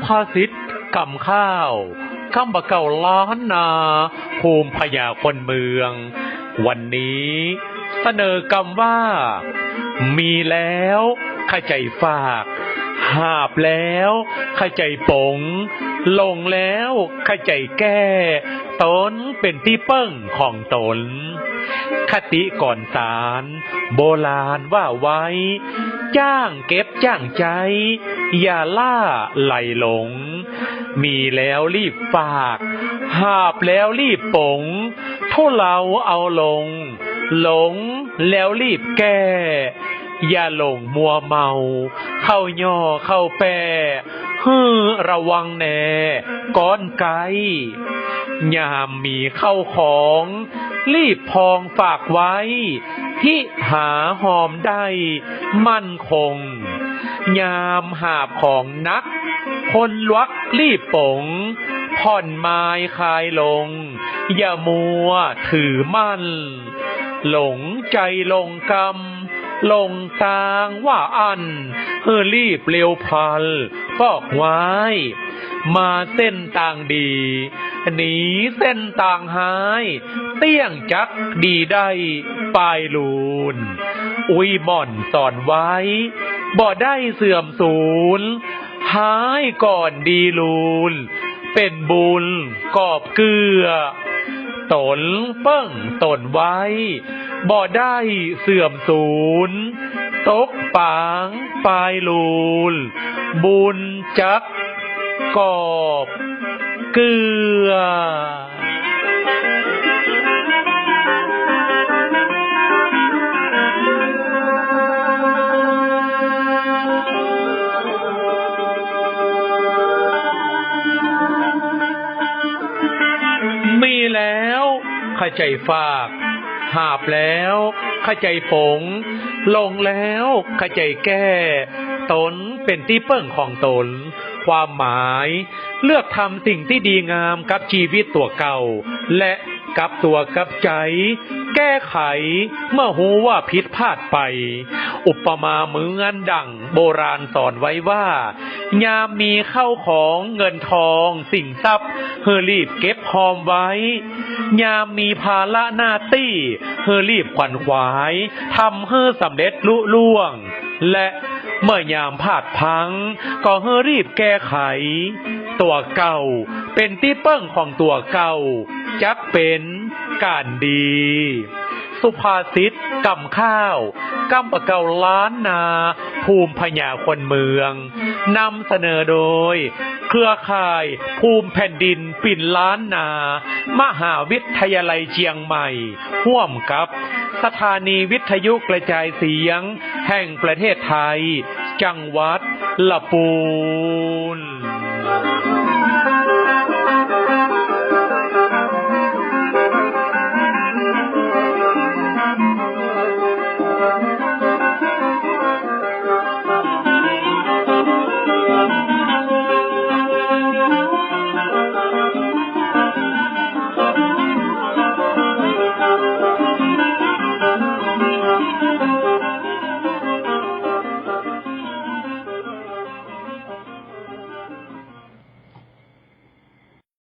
ภาษิตกำข้าวคำบะเก่าล้านนาภูมิพญาคนเมืองวันนี้เสนอกำว่ามีแล้วข้าใจฝากหาบแล้วข้าใจปงลงแล้วข้าใจแก้ตนเป็นที่เปิ้งของตนคติก่อนสารโบราณว่าไว้จ้างเก็บจ้างใจอย่าล่าไหลหลงมีแล้วรีบฝากหาบแล้วรีบปงเท่าเราเอาลงหลงแล้วรีบแก้อย่าหลงมัวเมาเข้าย่อเข้าแปรระวังแน่ก้อนไกยามมีเข้าของรีบพองฝากไว้ที่หาหอมได้มั่นคงยามหาบของนักคนลวักรีบปงผ่อนไม้คลายลงอย่ามัวถือมั่นหลงใจลงกรรมลงตางว่าอันรีบเร็วพลันฟอกไว้มาเส้นต่างดีหนีเส้นต่างหายเตี้ยงจักดีได้ปลายลูนอุยบ่อนสอนไว้บ่ได้เสื่อมสูญหายก่อนดีลูนเป็นบุญกอบเกลือตนเปิ้งตนไว้บ่ได้เสื่อมสูญตกปางปลายลูนบุญจักกอบเกลือมีแล้วข้าใจฝากหาบแล้วข้าใจฝงลงแล้วข้าใจแก้ตนเป็นที่เปิ้งของตนความหมายเลือกทำสิ่งที่ดีงามกับชีวิตตัวเก่าและกับตัวกับใจแก้ไขเมื่อหูว่าผิดพลาดไปอุปมาเหมือนดั่งโบราณสอนไว้ว่ายามมีเข้าของเงินทองสิ่งทรัพย์รีบเก็บหอมไว้ยามมีภาระหน้าที่รีบขวัญขวายทำให้สำเร็จลุล่วงและเมื่อยามพลาดพังก็รีบแก้ไขตัวเก่าเป็นที่เปิ้งของตัวเก่าจักเป็นการดีสุภาษิตกำข้าวกำปะเก่าล้านนาภูมิพญาคนเมืองนำเสนอโดยเครือข่ายภูมิแผ่นดินปิ่นล้านนามหาวิทยาลัยเชียงใหม่ร่วมกับสถานีวิทยุกระจายเสียงแห่งประเทศไทยจังหวัดลำพูน